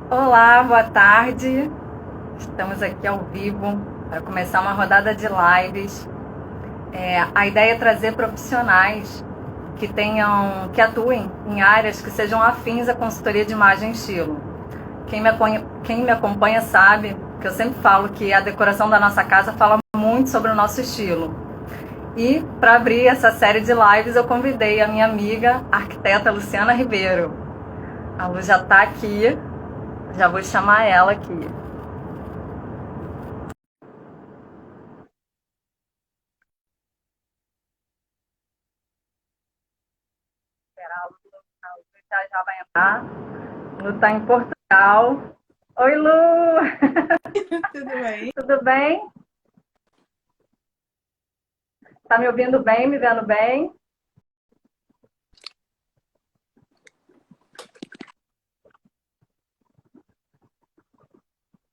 Olá, boa tarde. Estamos aqui ao vivo para começar uma rodada de lives. A ideia é trazer profissionais que atuem em áreas que sejam afins à consultoria de imagem e estilo. Quem me acompanha sabe que eu sempre falo que a decoração da nossa casa fala muito sobre o nosso estilo. E para abrir essa série de lives eu convidei a minha amiga, a arquiteta Luciana Ribeiro. A Lu já está aqui, já vou chamar ela aqui. Já vai entrar. Lu tá em Portugal. Oi, Lu! Tudo bem? Tudo bem? Tá me ouvindo bem, me vendo bem?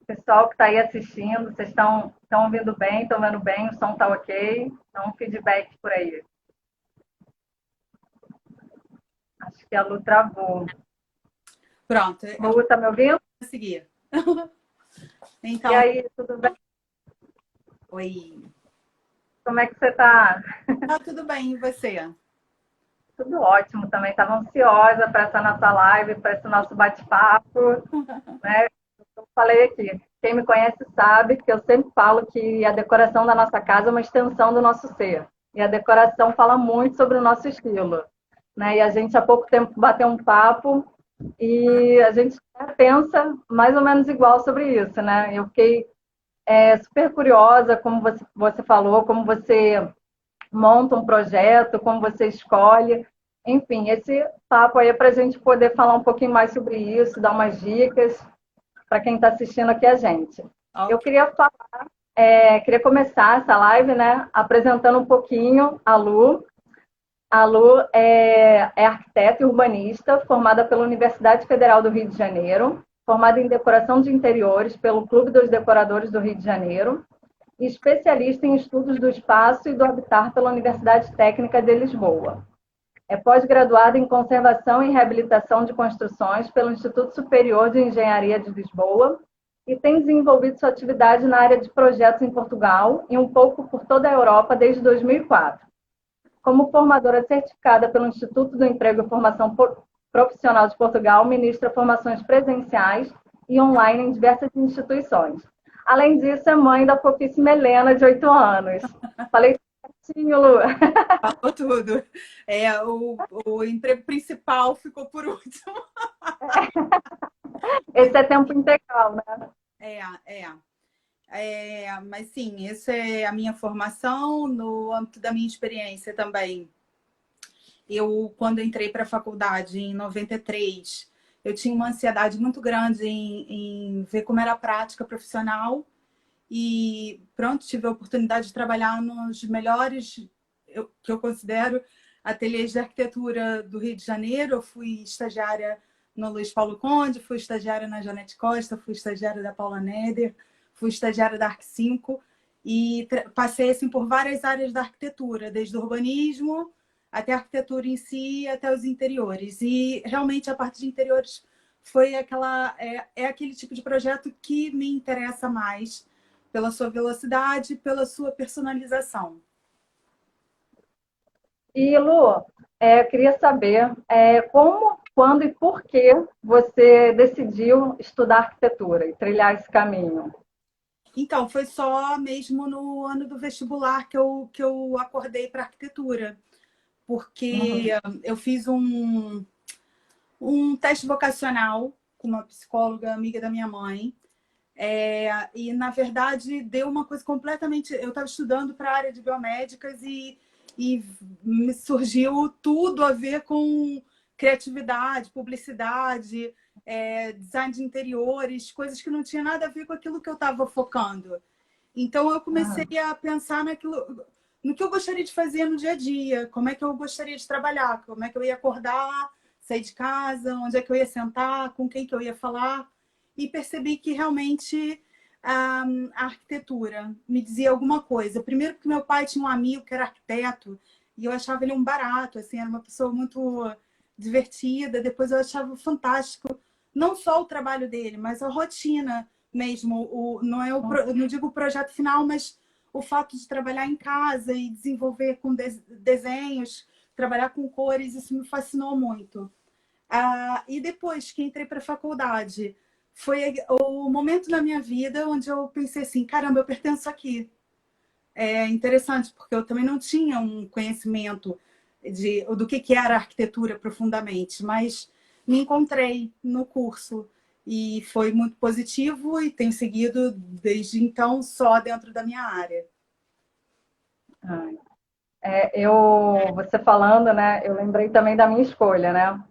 Pessoal que está aí assistindo, vocês estão ouvindo bem, estão vendo bem, o som tá ok? Dá um feedback por aí. Acho que a Lu travou. Pronto, eu Lu, tá me ouvindo? vou seguir. E Então, aí, tudo bem? oi. Como é que você tá? Tá tudo bem, e você? Tudo ótimo também. Estava ansiosa para essa nossa live, para esse nosso bate-papo, né? Eu falei aqui, quem me conhece sabe que eu sempre falo que a decoração da nossa casa é uma extensão do nosso ser. E a decoração fala muito sobre o nosso estilo, né? E a gente há pouco tempo bateu um papo e a gente pensa mais ou menos igual sobre isso, né? Eu fiquei super curiosa, como você falou, como você monta um projeto, como você escolhe. Enfim, esse papo aí é para a gente poder falar um pouquinho mais sobre isso, dar umas dicas para quem está assistindo aqui a gente. Eu Ok. queria começar essa live, né, apresentando um pouquinho a Lu. A Lu é arquiteta e urbanista, formada pela Universidade Federal do Rio de Janeiro, formada em decoração de interiores pelo Clube dos Decoradores do Rio de Janeiro e especialista em estudos do espaço e do habitat pela Universidade Técnica de Lisboa. É pós-graduada em Conservação e Reabilitação de Construções pelo Instituto Superior de Engenharia de Lisboa e tem desenvolvido sua atividade na área de projetos em Portugal e um pouco por toda a Europa desde 2004. Como formadora certificada pelo Instituto do Emprego e Formação Profissional de Portugal, ministra formações presenciais e online em diversas instituições. Além disso, é mãe da fofíssima Helena, de 8 anos. Falei certinho, Lu. Falou tudo. O emprego principal ficou por último. Esse é tempo integral, né? É, é. Mas sim, essa é a minha formação no âmbito da minha experiência também. Eu, quando entrei para a faculdade em 93, eu tinha uma ansiedade muito grande em ver como era a prática profissional. E pronto, tive a oportunidade de trabalhar nos melhores, que eu considero, ateliês de arquitetura do Rio de Janeiro. Eu fui estagiária no Luiz Paulo Conde, fui estagiária na Janete Costa, fui estagiária da Paula Neder, fui estagiária da Arc5 e passei assim, por várias áreas da arquitetura, desde o urbanismo até a arquitetura em si, até os interiores. E realmente a parte de interiores foi aquele tipo de projeto que me interessa mais pela sua velocidade, pela sua personalização. E, Lu, eu queria saber como, quando e por que você decidiu estudar arquitetura e trilhar esse caminho. Então, foi só mesmo no ano do vestibular que eu acordei para arquitetura, porque Uhum. eu fiz um teste vocacional com uma psicóloga amiga da minha mãe. E, na verdade, deu uma coisa completamente. Eu estava estudando para a área de biomédicas e me surgiu tudo a ver com criatividade, publicidade, design de interiores, coisas que não tinha nada a ver com aquilo que eu estava focando. Então, eu comecei Uhum. a pensar no que eu gostaria de fazer no dia a dia, como é que eu gostaria de trabalhar, como é que eu ia acordar, sair de casa, onde é que eu ia sentar, com quem que eu ia falar. E percebi que realmente a arquitetura me dizia alguma coisa. Primeiro porque meu pai tinha um amigo que era arquiteto e eu achava ele um barato, assim, era uma pessoa muito divertida. Depois eu achava fantástico não só o trabalho dele, mas a rotina mesmo. Não é não digo o projeto final, mas o fato de trabalhar em casa e desenvolver com desenhos, trabalhar com cores, isso me fascinou muito. E depois que entrei para a faculdade, foi o momento na minha vida onde eu pensei assim, caramba, eu pertenço aqui. É interessante, porque eu também não tinha um conhecimento do que era arquitetura profundamente, mas me encontrei no curso e foi muito positivo e tenho seguido desde então só dentro da minha área. Você falando, né, eu lembrei também da minha escolha, né?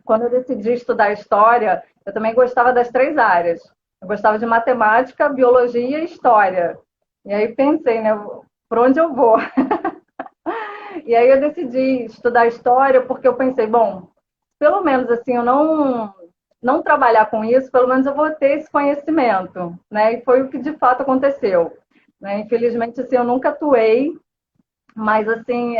Quando eu decidi estudar história, eu também gostava das 3 áreas. Eu gostava de matemática, biologia e história. E aí pensei, né, por onde eu vou? E aí eu decidi estudar história porque eu pensei, bom, pelo menos assim, eu não trabalhar com isso, pelo menos eu vou ter esse conhecimento, né? E foi o que de fato aconteceu. Né? Infelizmente, assim, eu nunca atuei, mas assim,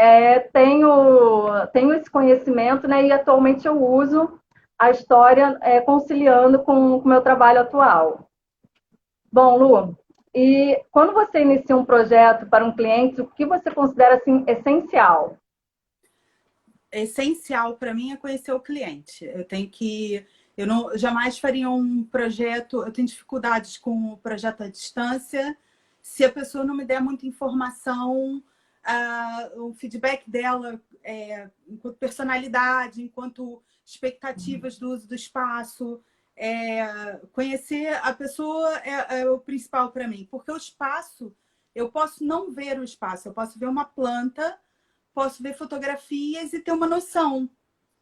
tenho esse conhecimento, né? E atualmente eu uso a história conciliando com o meu trabalho atual. Bom, Lu, e quando você inicia um projeto para um cliente, o que você considera assim essencial? Essencial para mim é conhecer o cliente. Eu não jamais faria um projeto, eu tenho dificuldades com o projeto à distância. Se a pessoa não me der muita informação, o feedback dela, enquanto personalidade, enquanto expectativas do uso do espaço, conhecer a pessoa é o principal para mim, porque o espaço, eu posso não ver o espaço, eu posso ver uma planta, posso ver fotografias e ter uma noção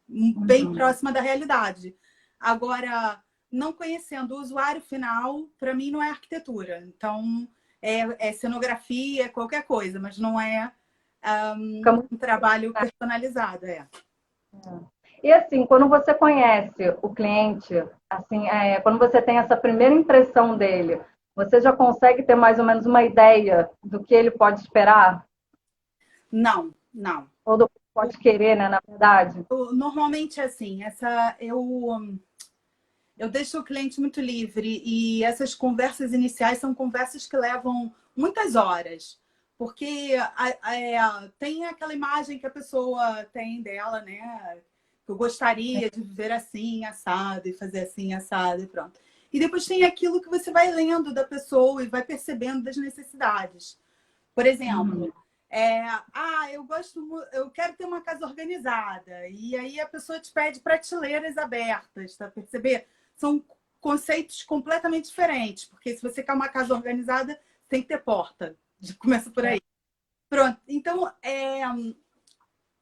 bem próxima da realidade. Agora, não conhecendo o usuário final, para mim não é arquitetura. Então, é cenografia, qualquer coisa, mas não é um trabalho personalizado. E assim, quando você conhece o cliente, assim, quando você tem essa primeira impressão dele, você já consegue ter mais ou menos uma ideia do que ele pode esperar? Não, não. Ou do que pode querer, né, na verdade? Normalmente é assim, eu deixo o cliente muito livre e essas conversas iniciais são conversas que levam muitas horas, porque tem aquela imagem que a pessoa tem dela, né? Que eu gostaria de viver assim, assado, e fazer assim, assado, e pronto. E depois tem aquilo que você vai lendo da pessoa e vai percebendo das necessidades. Por exemplo, eu quero ter uma casa organizada. E aí a pessoa te pede prateleiras abertas, tá? Perceber? São conceitos completamente diferentes, porque se você quer uma casa organizada, tem que ter porta. Já começa por aí. Pronto. Então,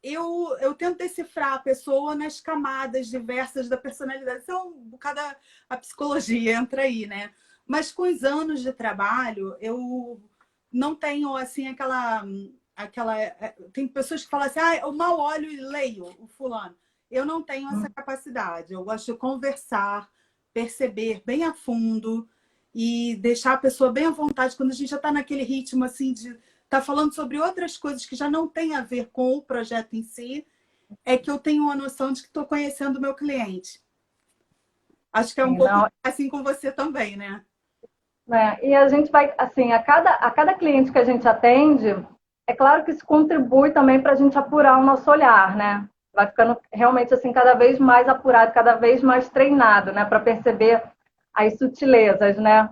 eu tento decifrar a pessoa nas camadas diversas da personalidade. Então, um bocado a psicologia entra aí, né? Mas com os anos de trabalho, eu não tenho, assim, tem pessoas que falam assim, eu mal olho e leio o fulano. Eu não tenho essa capacidade. Eu gosto de conversar, perceber bem a fundo e deixar a pessoa bem à vontade quando a gente já está naquele ritmo assim de estar falando sobre outras coisas que já não tem a ver com o projeto em si, é que eu tenho uma noção de que estou conhecendo o meu cliente. Acho que é um pouco assim com você também, né? E a gente vai, assim, a cada cliente que a gente atende, é claro que isso contribui também para a gente apurar o nosso olhar, né? Vai ficando realmente assim cada vez mais apurado, cada vez mais treinado, né? Para perceber as sutilezas, né?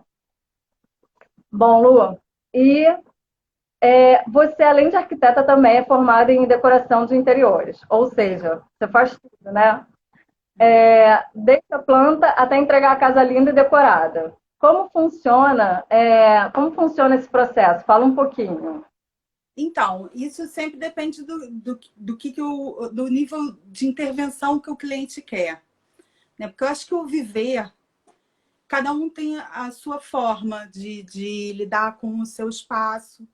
Bom, Lu, e você, além de arquiteta, também é formada em decoração de interiores, ou seja, você faz tudo, né? Desde a planta até entregar a casa linda e decorada. Como funciona esse processo? Fala um pouquinho. Então, isso sempre depende do nível de intervenção que o cliente quer, né? Porque eu acho que o viver, cada um tem a sua forma de lidar com o seu espaço.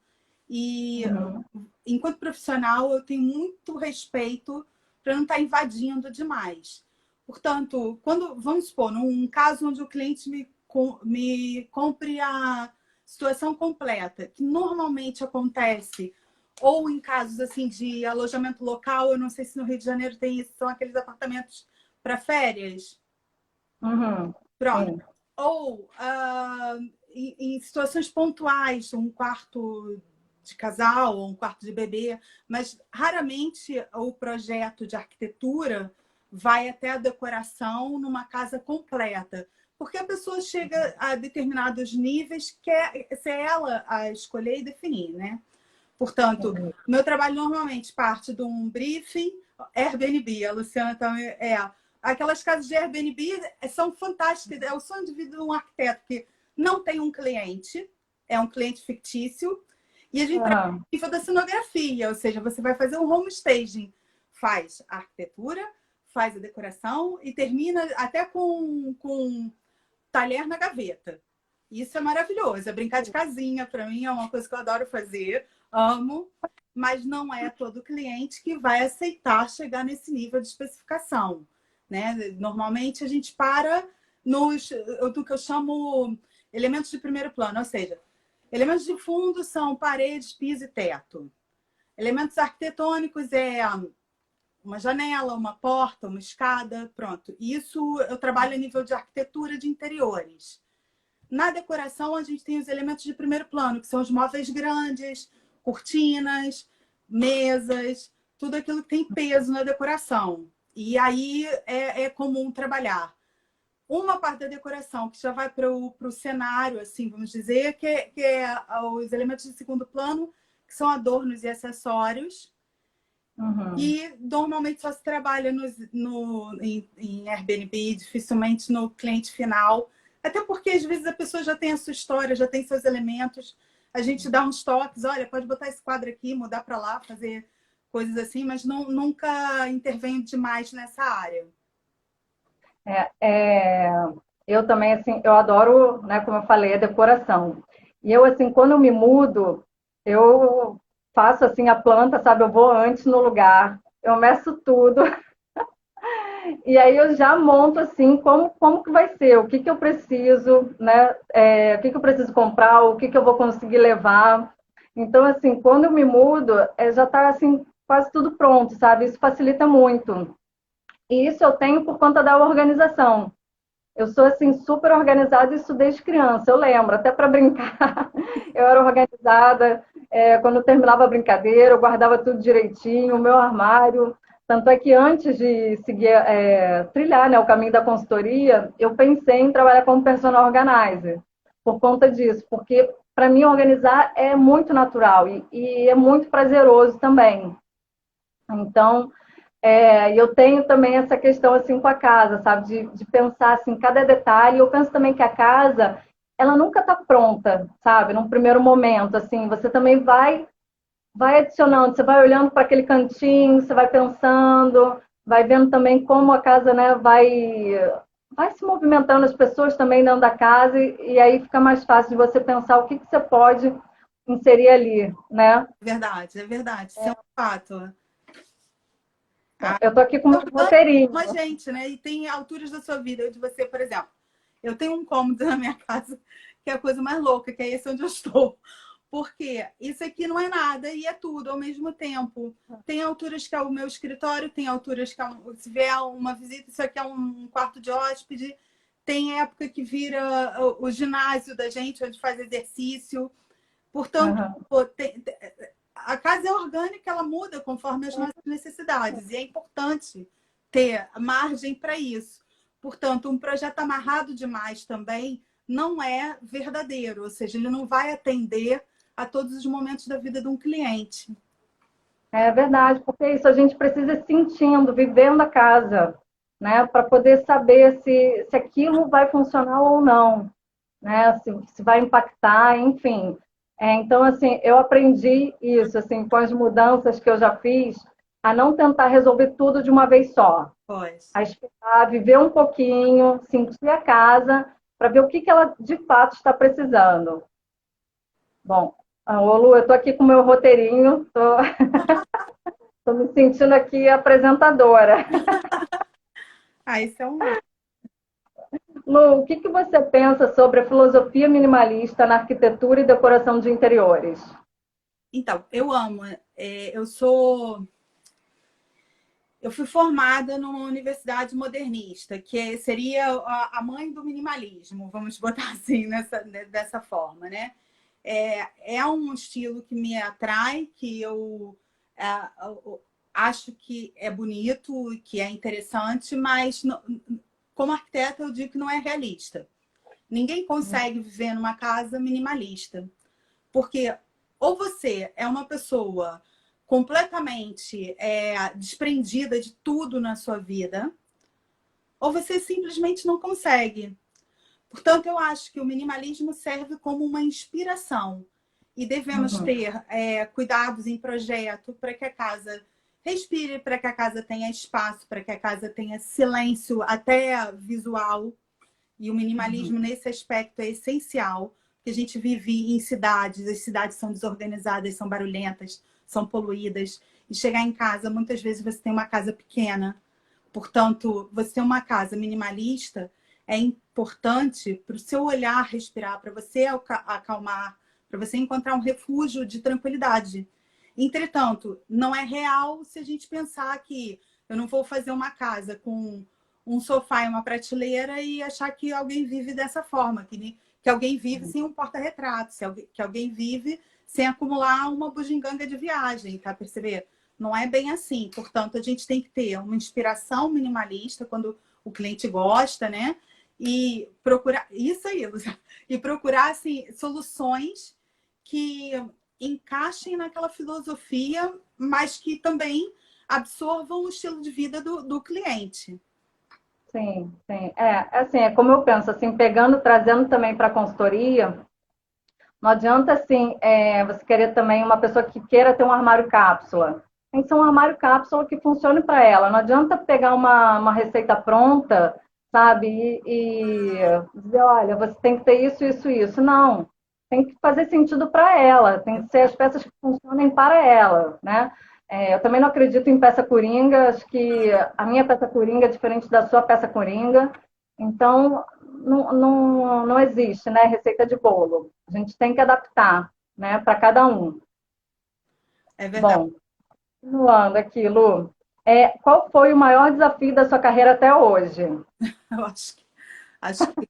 E, enquanto profissional, eu tenho muito respeito para não estar invadindo demais. Portanto, vamos supor, num caso onde o cliente me compre a situação completa, que normalmente acontece, ou em casos assim de alojamento local, eu não sei se no Rio de Janeiro tem isso, são aqueles apartamentos para férias. Uhum. Pronto. Sim. Ou em situações pontuais, um quarto de casal ou um quarto de bebê, mas raramente o projeto de arquitetura vai até a decoração numa casa completa. Porque a pessoa chega a determinados níveis que é ser ela a escolher e definir, né? Portanto, o meu trabalho normalmente parte de um briefing, Airbnb, a Luciana também é. Aquelas casas de Airbnb são fantásticas, é o sonho de vida de um arquiteto que não tem um cliente, é um cliente fictício, e a gente trabalha em nível da cenografia, ou seja, você vai fazer um home staging, faz a arquitetura, faz a decoração e termina até com talher na gaveta. Isso é maravilhoso. É brincar de casinha, para mim, é uma coisa que eu adoro fazer, amo, mas não é todo cliente que vai aceitar chegar nesse nível de especificação, né? Normalmente a gente para do que eu chamo elementos de primeiro plano, ou seja, elementos de fundo são paredes, piso e teto. Elementos arquitetônicos é uma janela, uma porta, uma escada, pronto. Isso eu trabalho a nível de arquitetura de interiores. Na decoração, a gente tem os elementos de primeiro plano, que são os móveis grandes, cortinas, mesas, tudo aquilo que tem peso na decoração. E aí é comum trabalhar. Uma parte da decoração que já vai para o cenário, assim, vamos dizer, que é os elementos de segundo plano, que são adornos e acessórios. Uhum. E normalmente só se trabalha em Airbnb, dificilmente no cliente final. Até porque às vezes a pessoa já tem a sua história, já tem seus elementos. A gente dá uns toques, olha, pode botar esse quadro aqui, mudar para lá, fazer coisas assim, mas nunca intervenho demais nessa área. Eu também, assim, eu adoro, né, como eu falei, a decoração. E eu, assim, quando eu me mudo, eu faço, assim, a planta, sabe? Eu vou antes no lugar, eu meço tudo. E aí eu já monto, assim, como que vai ser, o que que eu preciso, né? O que que eu preciso comprar, o que que eu vou conseguir levar. Então, assim, quando eu me mudo, já está, assim, quase tudo pronto, sabe? Isso facilita muito. E isso eu tenho por conta da organização. Eu sou, assim, super organizada, isso desde criança, eu lembro, até para brincar, eu era organizada, quando eu terminava a brincadeira, eu guardava tudo direitinho, o meu armário, tanto é que antes de seguir, trilhar, né, o caminho da consultoria, eu pensei em trabalhar como personal organizer, por conta disso, porque para mim organizar é muito natural e é muito prazeroso também. Então, eu tenho também essa questão assim com a casa, sabe? De pensar assim, cada detalhe. Eu penso também que a casa, ela nunca está pronta, sabe? Num primeiro momento, assim, você também vai adicionando, você vai olhando para aquele cantinho, você vai pensando, vai vendo também como a casa, né, vai se movimentando, as pessoas também dentro da casa, e aí fica mais fácil de você pensar o que que você pode inserir ali, né? É verdade, isso é um fato. Eu tô aqui com o meu roteirinho. Uma gente, né? E tem alturas da sua vida, de você, por exemplo. Eu tenho um cômodo na minha casa que é a coisa mais louca, que é esse onde eu estou. Porque isso aqui não é nada e é tudo ao mesmo tempo. Tem alturas que é o meu escritório, tem alturas que se vier uma visita, isso aqui é um quarto de hóspede. Tem época que vira o ginásio da gente, onde faz exercício. Portanto, Uhum. pô, a casa é orgânica, ela muda conforme as nossas necessidades. E é importante ter margem para isso. Portanto, um projeto amarrado demais também não é verdadeiro, ou seja, ele não vai atender a todos os momentos da vida de um cliente. É verdade, porque isso a gente precisa ir sentindo, vivendo a casa, né? Para poder saber se aquilo vai funcionar ou não, né? Se vai impactar, enfim. Então, assim, eu aprendi isso, assim, com as mudanças que eu já fiz, a não tentar resolver tudo de uma vez só. Pois. A esperar, viver um pouquinho, sentir a casa, para ver o que que ela de fato está precisando. Bom, ô Lu, eu estou aqui com o meu roteirinho, tô me sentindo aqui apresentadora. Isso é um. Lu, o que que você pensa sobre a filosofia minimalista na arquitetura e decoração de interiores? Então, eu amo. Eu fui formada numa universidade modernista, seria a mãe do minimalismo, vamos botar assim, dessa forma, né? É um estilo que me atrai, que eu acho que é bonito, que é interessante, mas como arquiteta eu digo que não é realista. Ninguém consegue viver numa casa minimalista, porque ou você é uma pessoa completamente desprendida de tudo na sua vida, ou você simplesmente não consegue. Portanto, eu acho que o minimalismo serve como uma inspiração e devemos ter cuidados em projeto para que a casa respire, para que a casa tenha espaço, para que a casa tenha silêncio, até visual. E o minimalismo nesse aspecto é essencial, porque a gente vive em cidades, as cidades são desorganizadas, são barulhentas, são poluídas. E chegar em casa, muitas vezes você tem uma casa pequena. Portanto, você ter uma casa minimalista é importante para o seu olhar respirar, para você acalmar, para você encontrar um refúgio de tranquilidade. Entretanto, não é real se a gente pensar que eu não vou fazer uma casa com um sofá e uma prateleira e achar que alguém vive dessa forma, que alguém vive sem um porta-retrato, que alguém vive sem acumular uma bugiganga de viagem, tá? Perceber? Não é bem assim. Portanto, a gente tem que ter uma inspiração minimalista quando o cliente gosta, né? E procurar isso aí, e procurar assim, soluções que encaixem naquela filosofia, mas que também absorvam o estilo de vida do cliente. Sim, sim. Assim, é como eu penso, assim, pegando, trazendo também para a consultoria, não adianta, assim, você querer também uma pessoa que queira ter um armário cápsula. Tem que ser um armário cápsula que funcione para ela. Não adianta pegar uma receita pronta, sabe, e dizer, olha, você tem que ter isso, isso, isso. Não. Tem que fazer sentido para ela. Tem que ser as peças que funcionem para ela, né? Eu também não acredito em peça coringa. Acho que a minha peça coringa é diferente da sua peça coringa. Então, não existe, né, receita de bolo. A gente tem que adaptar, né, para cada um. É verdade. Bom, continuando aqui, Lu, qual foi o maior desafio da sua carreira até hoje? Eu acho que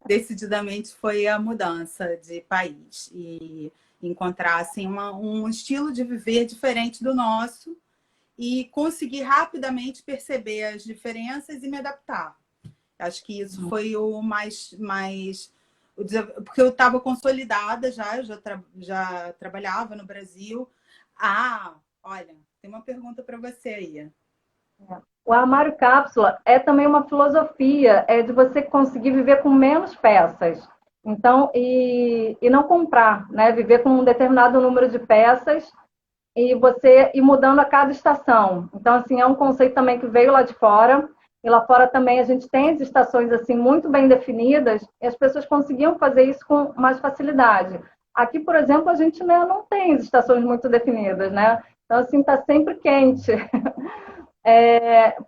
decididamente foi a mudança de país e encontrar assim, um estilo de viver diferente do nosso e conseguir rapidamente perceber as diferenças e me adaptar. Acho que isso foi o mais porque eu estava consolidada já, já trabalhava no Brasil. Olha, tem uma pergunta para você aí. O armário cápsula é também uma filosofia, é de você conseguir viver com menos peças. Então, e não comprar, né? Viver com um determinado número de peças e você ir mudando a cada estação. Então, assim, é um conceito também que veio lá de fora. E lá fora também a gente tem as estações assim muito bem definidas e as pessoas conseguiam fazer isso com mais facilidade. Aqui, por exemplo, a gente, né, não tem as estações muito definidas, né? Então, assim, está sempre quente.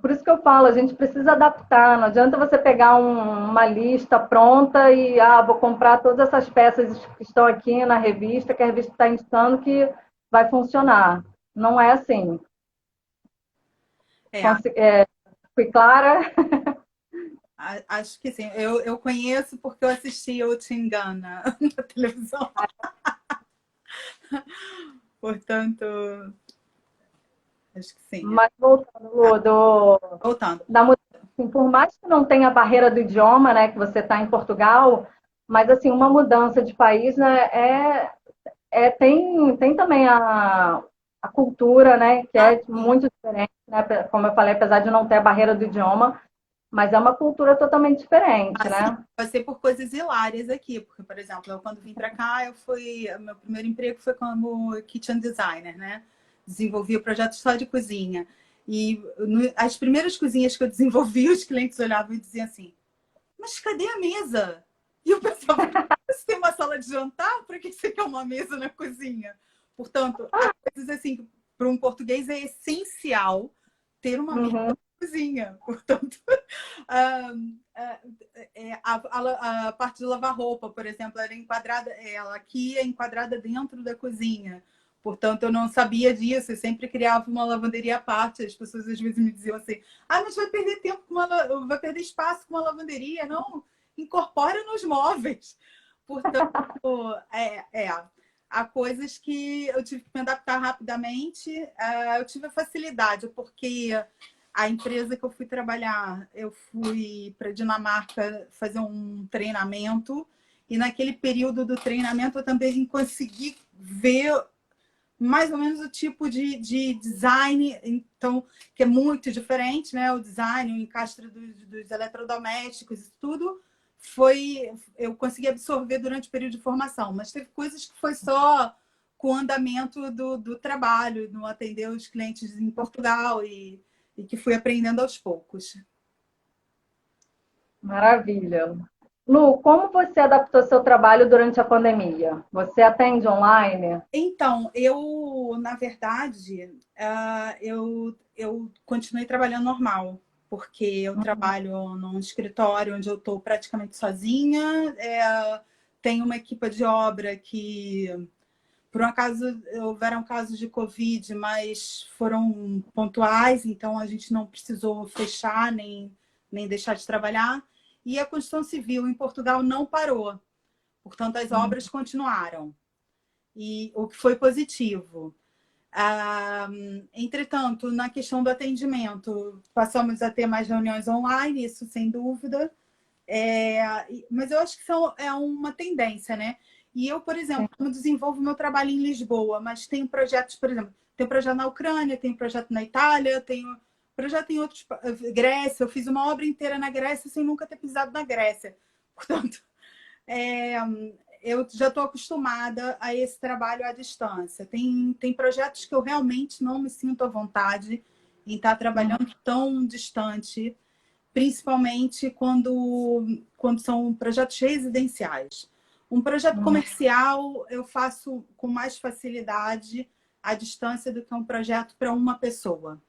Por isso que eu falo, a gente precisa adaptar. Não adianta você pegar uma lista pronta e vou comprar todas essas peças que estão aqui na revista, que a revista está indicando que vai funcionar. Não é assim. É, Fui clara? acho que sim. Eu conheço porque eu assisti o Tingana na televisão. Portanto, acho que sim. Mas voltando, Lu, Voltando. da mudança, assim, por mais que não tenha a barreira do idioma, né, que você está em Portugal, mas assim, uma mudança de país, né, tem também a cultura, né, que é Sim. muito diferente, né, como eu falei, apesar de não ter a barreira do idioma, mas é uma cultura totalmente diferente, Assim, né? passei por coisas hilárias aqui, porque, por exemplo, eu quando vim para cá, meu primeiro emprego foi como kitchen designer, né? Desenvolvi o projeto só de cozinha. E as primeiras cozinhas que eu desenvolvi, os clientes olhavam e diziam assim: mas cadê a mesa? E eu pensava: você tem uma sala de jantar? Para que você quer uma mesa na cozinha? Portanto, há coisas assim, para um português é essencial ter uma mesa Uhum. cozinha. Portanto, a parte de lavar roupa, por exemplo, ela aqui é enquadrada dentro da cozinha, Portanto, eu não sabia disso, eu sempre criava uma lavanderia à parte. As pessoas às vezes me diziam assim: ah, mas vai perder tempo com vai perder espaço com uma lavanderia. Não, incorpora nos móveis. Portanto, há coisas que eu tive que me adaptar rapidamente. Eu tive a facilidade, porque a empresa que eu fui trabalhar, eu fui para Dinamarca fazer um treinamento, e naquele período do treinamento eu também consegui ver mais ou menos o tipo de design, então, que é muito diferente, né? O design, o encaixe dos eletrodomésticos, isso tudo eu consegui absorver durante o período de formação, mas teve coisas que foi só com o andamento do trabalho, no atender os clientes em Portugal e que fui aprendendo aos poucos. Maravilha. Lu, como você adaptou seu trabalho durante a pandemia? Você atende online? Então, na verdade, eu continuei trabalhando normal, porque eu trabalho num escritório onde eu estou praticamente sozinha, tenho uma equipe de obra que, por um acaso, houveram casos de Covid, mas foram pontuais, então a gente não precisou fechar nem deixar de trabalhar. E a construção civil em Portugal não parou, portanto, as obras continuaram. E o que foi positivo. Entretanto, na questão do atendimento, passamos a ter mais reuniões online, isso sem dúvida, mas eu acho que é uma tendência, né? E eu, por exemplo, não desenvolvo meu trabalho em Lisboa, mas tenho projetos, por exemplo, tenho projeto na Ucrânia, tenho projeto na Itália, tenho projeto em outros... Grécia, eu fiz uma obra inteira na Grécia sem nunca ter pisado na Grécia. Portanto, eu já estou acostumada a esse trabalho à distância. Tem projetos que eu realmente não me sinto à vontade em estar trabalhando tão distante, principalmente quando são projetos residenciais. Um projeto comercial eu faço com mais facilidade à distância do que um projeto para uma pessoa.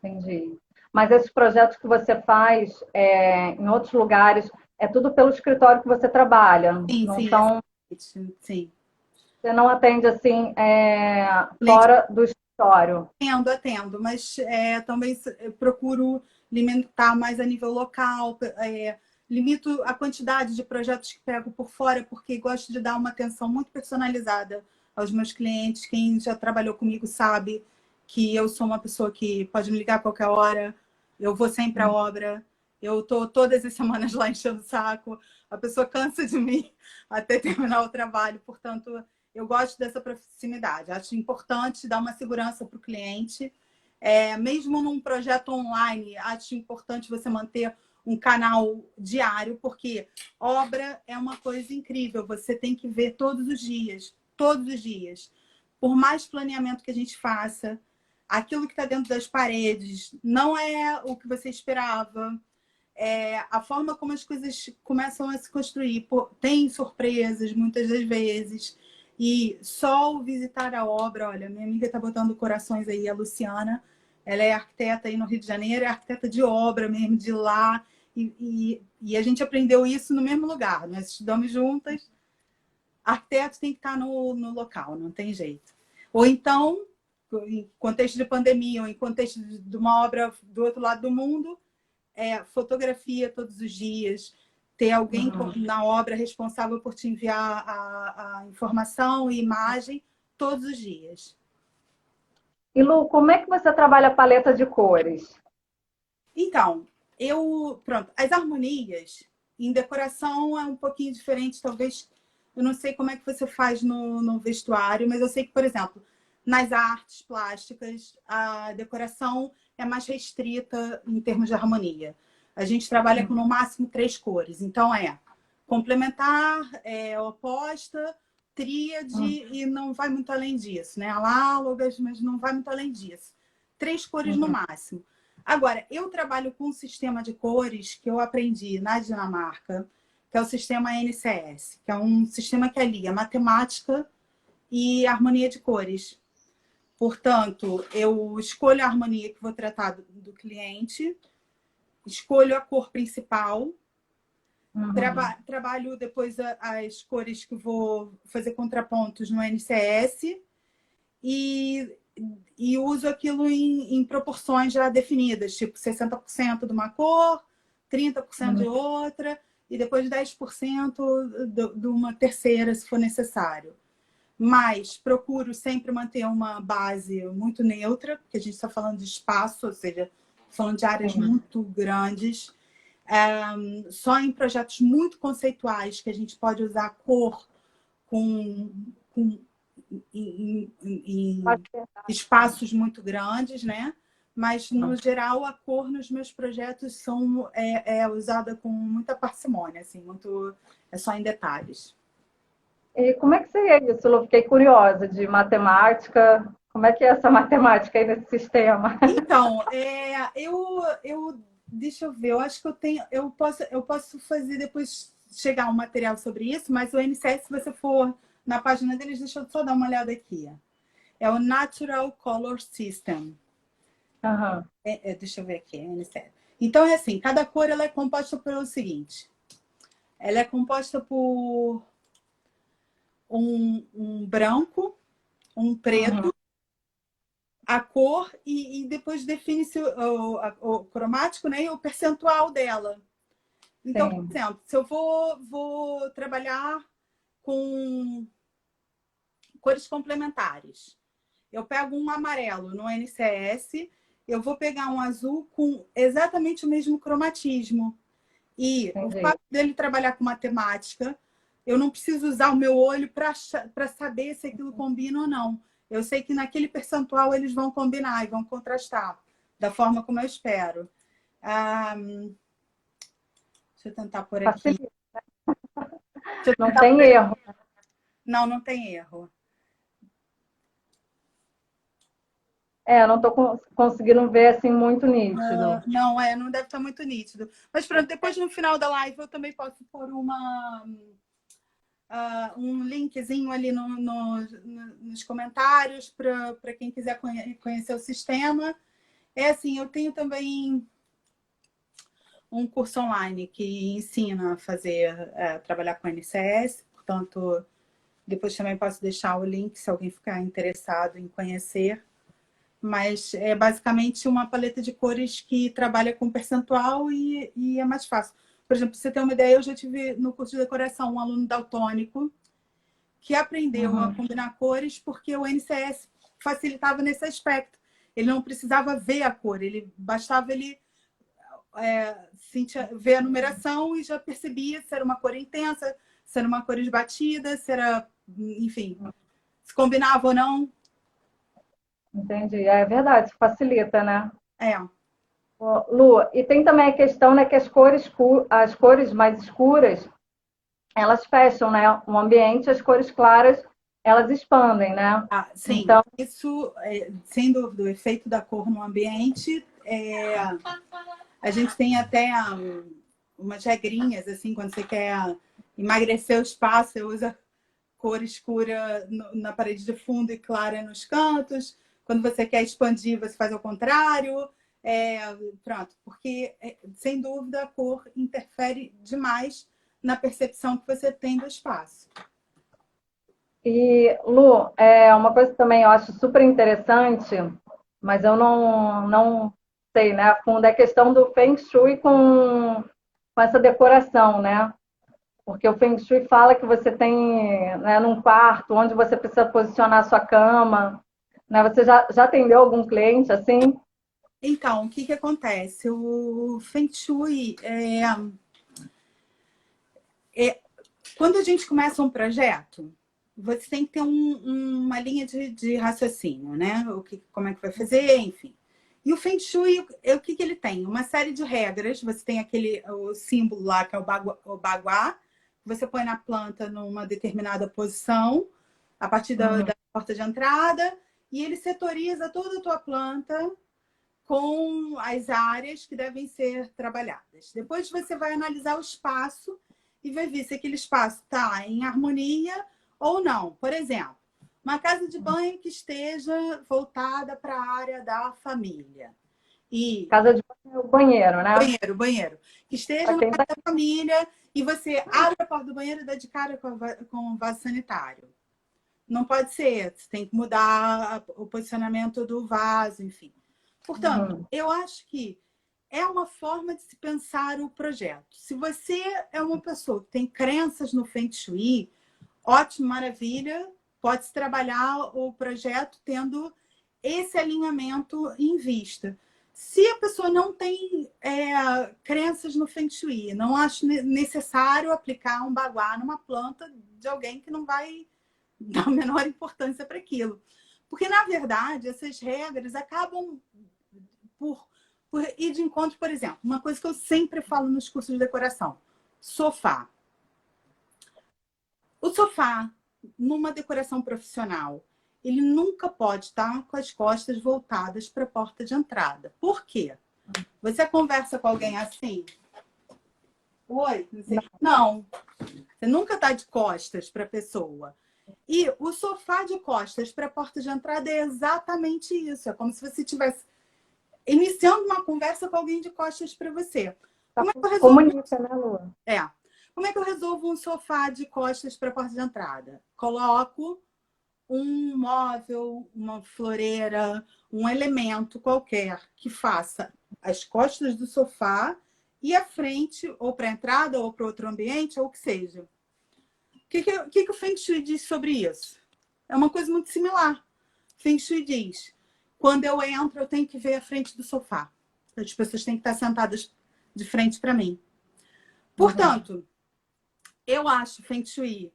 Entendi. Mas esses projetos que você faz em outros lugares, é tudo pelo escritório que você trabalha? Sim, Não sim, são... sim. Você não atende assim Cliente. fora do escritório? Atendo, mas também procuro limitar mais a nível local, limito a quantidade de projetos que pego por fora, porque gosto de dar uma atenção muito personalizada aos meus clientes. Quem já trabalhou comigo sabe que eu sou uma pessoa que pode me ligar a qualquer hora, eu vou sempre à obra, eu estou todas as semanas lá enchendo o saco, a pessoa cansa de mim até terminar o trabalho, portanto... Eu gosto dessa proximidade. Acho importante dar uma segurança para o cliente. Mesmo num projeto online, acho importante você manter um canal diário, porque obra é uma coisa incrível. Você tem que ver todos os dias, todos os dias. Por mais planeamento que a gente faça, aquilo que está dentro das paredes não é o que você esperava. A forma como as coisas começam a se construir. Tem surpresas, muitas das vezes. E só o visitar a obra, olha, minha amiga está botando corações aí, a Luciana, ela é arquiteta aí no Rio de Janeiro, é arquiteta de obra mesmo, de lá, e a gente aprendeu isso no mesmo lugar, nós estudamos juntas. Arquiteto tem que estar no local, não tem jeito. Ou então, em contexto de pandemia, ou em contexto de uma obra do outro lado do mundo, fotografia todos os dias, ter alguém na obra responsável por te enviar a informação e imagem todos os dias. E Lu, como é que você trabalha a paleta de cores? Então, pronto, as harmonias em decoração é um pouquinho diferente, talvez, eu não sei como é que você faz no vestuário, mas eu sei que, por exemplo, nas artes plásticas, a decoração é mais restrita em termos de harmonia. A gente trabalha com no máximo 3 cores. Então, complementar, oposta, tríade e não vai muito além disso, né? Análogas, mas não vai muito além disso. 3 cores no máximo. Agora, eu trabalho com um sistema de cores que eu aprendi na Dinamarca, que é o sistema NCS, que é um sistema que alia matemática e harmonia de cores. Portanto, eu escolho a harmonia que vou tratar do cliente, escolho a cor principal, trabalho depois as cores que vou fazer contrapontos no NCS e, e uso aquilo em proporções já definidas, tipo 60% de uma cor, 30% de outra, e depois 10% de uma terceira, se for necessário. Mas procuro sempre manter uma base muito neutra, porque a gente está falando de espaço, ou seja, falando de áreas muito grandes. Só em projetos muito conceituais que a gente pode usar cor em espaços muito grandes, né? Mas, no geral, a cor nos meus projetos é usada com muita parcimônia, assim, é só em detalhes. E como é que seria isso, Lu? Fiquei curiosa de matemática. Como é que é essa matemática aí nesse sistema? Então, deixa eu ver, eu acho que eu posso fazer depois chegar um material sobre isso, mas o NCS, se você for na página deles, deixa eu só dar uma olhada aqui. É o Natural Color System. Uhum. Deixa eu ver aqui, NCS. Então, é assim, cada cor ela é composta pelo seguinte. Ela é composta por um branco, um preto, a cor e depois define-se o cromático, né, e o percentual dela. Então, Sim. por exemplo, se eu vou trabalhar com cores complementares, eu pego um amarelo no NCS, eu vou pegar um azul com exatamente o mesmo cromatismo. E o fato dele trabalhar com matemática, eu não preciso usar o meu olho para saber se aquilo combina ou não. Eu sei que naquele percentual eles vão combinar e vão contrastar da forma como eu espero. Deixa eu tentar por aqui. Não tem erro. Não, não tem erro. Não estou conseguindo ver assim muito nítido. Não deve estar muito nítido. Mas pronto, depois no final da live eu também posso pôr um linkzinho ali nos comentários para quem quiser conhecer o sistema. É assim, eu tenho também um curso online que ensina a trabalhar com NCS, portanto, depois também posso deixar o link se alguém ficar interessado em conhecer. Mas é basicamente uma paleta de cores que trabalha com percentual e é mais fácil. Por exemplo, pra você ter uma ideia, eu já tive no curso de decoração um aluno daltônico que aprendeu a combinar cores porque o NCS facilitava nesse aspecto. Ele não precisava ver a cor, bastava ele ver a numeração e já percebia se era uma cor intensa, se era uma cor esbatida, se era, enfim, se combinava ou não. Entendi. É verdade, facilita, né? É. Lu, e tem também a questão, né, que as cores mais escuras, elas fecham, né, o ambiente, as cores claras, elas expandem, né? Sim, então, isso, sem dúvida, o efeito da cor no ambiente, a gente tem até umas regrinhas, assim, quando você quer emagrecer o espaço, você usa cor escura na parede de fundo e clara nos cantos. Quando você quer expandir, você faz ao contrário. Pronto, porque, sem dúvida, a cor interfere demais na percepção que você tem do espaço. E, Lu, uma coisa que também eu acho super interessante, mas eu não sei, né, a fundo, é a questão do Feng Shui com essa decoração, né? Porque o Feng Shui fala que você tem, né, num quarto onde você precisa posicionar a sua cama, né? Você já atendeu algum cliente assim? Então, o que acontece? O Feng Shui quando a gente começa um projeto, você tem que ter uma linha de raciocínio, né? Como é que vai fazer, enfim. E o Feng Shui, o que ele tem? Uma série de regras. Você tem o símbolo lá, que é o baguá. Você põe na planta numa determinada posição, a partir da porta de entrada, e ele setoriza toda a tua planta com as áreas que devem ser trabalhadas. Depois você vai analisar o espaço e vai ver se aquele espaço está em harmonia ou não. Por exemplo, uma casa de banho que esteja voltada para a área da família. Casa de banho é o banheiro, né? Banheiro. Que esteja na casa da família e você abre a porta do banheiro e dá de cara com o vaso sanitário. não pode ser. Você tem que mudar o posicionamento do vaso, enfim. Portanto, eu acho que é uma forma de se pensar o projeto. Se você é uma pessoa que tem crenças no Feng Shui, ótimo, maravilha, pode-se trabalhar o projeto tendo esse alinhamento em vista. Se a pessoa não tem crenças no Feng Shui, não acho necessário aplicar um baguá numa planta de alguém que não vai dar a menor importância para aquilo. Porque, na verdade, essas regras acabam por ir de encontro, por exemplo, uma coisa que eu sempre falo nos cursos de decoração: sofá. O sofá, numa decoração profissional, ele nunca pode estar com as costas voltadas para a porta de entrada. Por quê? Você conversa com alguém assim? Oi? Não. Você nunca está de costas para a pessoa. E o sofá de costas para a porta de entrada é exatamente isso. É como se você estivesse iniciando uma conversa com alguém de costas para você. Como é que eu resolvo? Comunica, né, Lu? Como é que eu resolvo um sofá de costas para a porta de entrada? Coloco um móvel, uma floreira, um elemento qualquer que faça as costas do sofá e a frente, ou para a entrada, ou para outro ambiente, ou o que seja. O que o Feng Shui diz sobre isso? É uma coisa muito similar. Feng Shui diz: quando eu entro, eu tenho que ver a frente do sofá. As pessoas têm que estar sentadas de frente para mim. Portanto, eu acho Feng Shui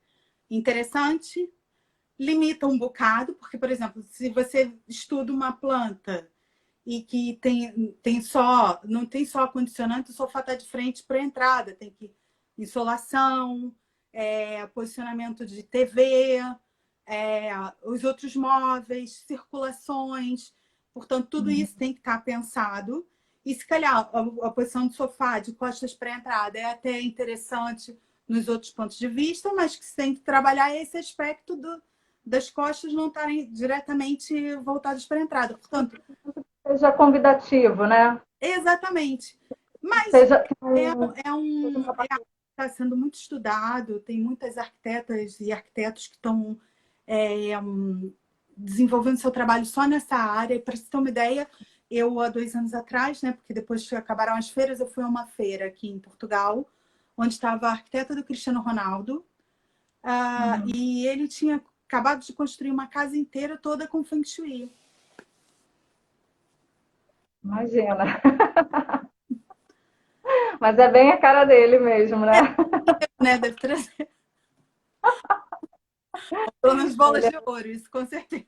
interessante, limita um bocado, porque, por exemplo, se você estuda uma planta e que não tem só condicionante, o sofá está de frente para a entrada, tem que insolação, posicionamento de TV, os outros móveis, circulações. Portanto, tudo isso tem que estar pensado. E se calhar a posição do sofá de costas para a entrada é até interessante nos outros pontos de vista, mas que se tem que trabalhar esse aspecto das costas não estarem diretamente voltadas para a entrada. Portanto, seja convidativo, né? Exatamente. Mas está sendo muito estudado, tem muitas arquitetas e arquitetos que estão desenvolvendo seu trabalho só nessa área. Para você ter uma ideia, eu, há 2 anos atrás, né, porque depois que acabaram as feiras, eu fui a uma feira aqui em Portugal, onde estava a arquiteta do Cristiano Ronaldo, e ele tinha acabado de construir uma casa inteira toda com Feng Shui. Imagina. Mas é bem a cara dele mesmo, né? Deve trazer. Pelo menos bolas de ouro, isso com certeza.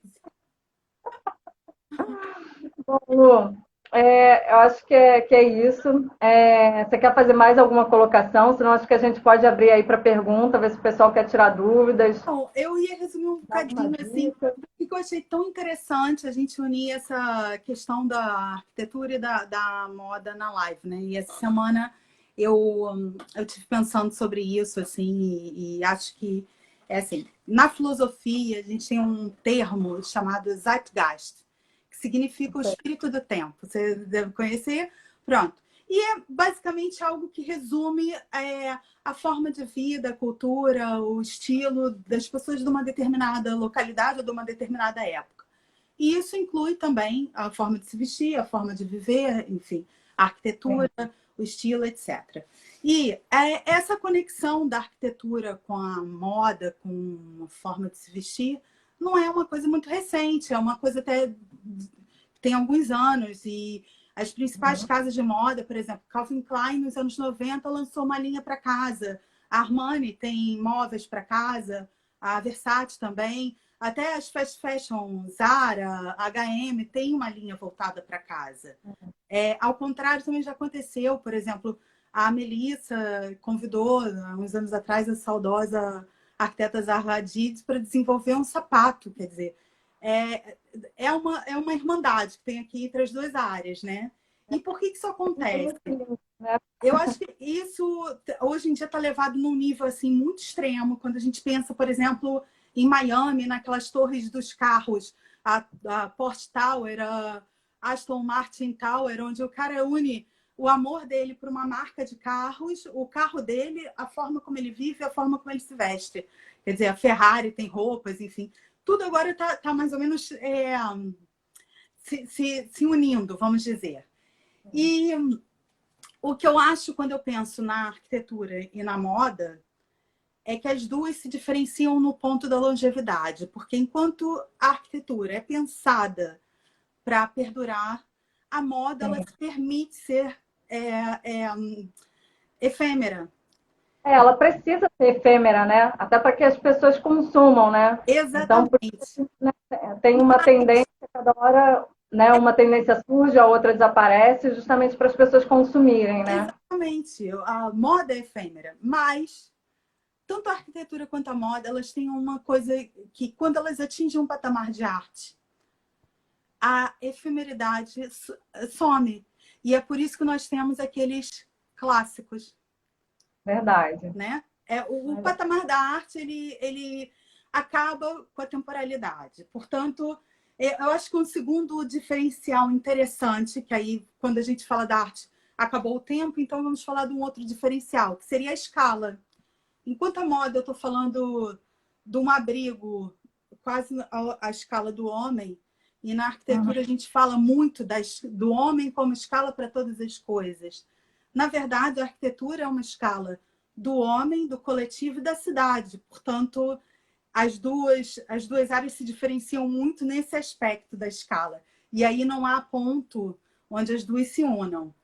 Bom, Lu, eu acho que é isso. Você quer fazer mais alguma colocação? Senão acho que a gente pode abrir aí para pergunta, ver se o pessoal quer tirar dúvidas. Bom, eu ia resumir um bocadinho assim, porque eu achei tão interessante a gente unir essa questão da arquitetura e da moda na live, né? E essa semana eu tive pensando sobre isso, assim, e acho que assim, na filosofia a gente tem um termo chamado Zeitgeist, que significa o espírito do tempo. Você deve conhecer. Pronto. E é basicamente algo que resume a forma de vida, a cultura, o estilo das pessoas de uma determinada localidade ou de uma determinada época. E isso inclui também a forma de se vestir, a forma de viver, enfim, a arquitetura, o estilo, etc. E essa conexão da arquitetura com a moda, com a forma de se vestir, não é uma coisa muito recente, é uma coisa até tem alguns anos. E as principais casas de moda, por exemplo, Calvin Klein, nos anos 90, lançou uma linha para casa. A Armani tem móveis para casa, a Versace também. Até as fast fashion, Zara, H&M, tem uma linha voltada para casa. Ao contrário, também já aconteceu, por exemplo, a Melissa convidou, há uns anos atrás, a saudosa arquiteta Zaha Hadid para desenvolver um sapato. Quer dizer, é uma irmandade que tem aqui entre as duas áreas, né? E por que isso acontece? Eu acho que isso, hoje em dia, está levado num nível assim, muito extremo, quando a gente pensa, por exemplo, em Miami, naquelas torres dos carros, a Porsche Tower, a Aston Martin Tower, onde o cara une o amor dele por uma marca de carros, o carro dele, a forma como ele vive, a forma como ele se veste. Quer dizer, a Ferrari tem roupas, enfim. tudo agora tá mais ou menos se unindo, vamos dizer. E o que eu acho quando eu penso na arquitetura e na moda é que as duas se diferenciam no ponto da longevidade, porque enquanto a arquitetura é pensada para perdurar, a moda ela se permite ser efêmera. Ela precisa ser efêmera, né? Até para que as pessoas consumam, né? Então, por Exatamente. isso, né, tem uma tendência, cada hora, né, uma tendência surge, a outra desaparece, justamente para as pessoas consumirem, né? Exatamente. A moda é efêmera, mas tanto a arquitetura quanto a moda, elas têm uma coisa que, quando elas atingem um patamar de arte, a efemeridade some. E é por isso que nós temos aqueles clássicos. Verdade. Né? O patamar da arte, ele acaba com a temporalidade. Portanto, eu acho que um segundo diferencial interessante, que aí, quando a gente fala da arte, acabou o tempo, então vamos falar de um outro diferencial, que seria a escala. Enquanto a moda, eu estou falando de um abrigo quase à escala do homem, e na arquitetura a gente fala muito do homem como escala para todas as coisas. Na verdade, a arquitetura é uma escala do homem, do coletivo e da cidade. Portanto, as duas áreas se diferenciam muito nesse aspecto da escala. E aí não há ponto onde as duas se unam.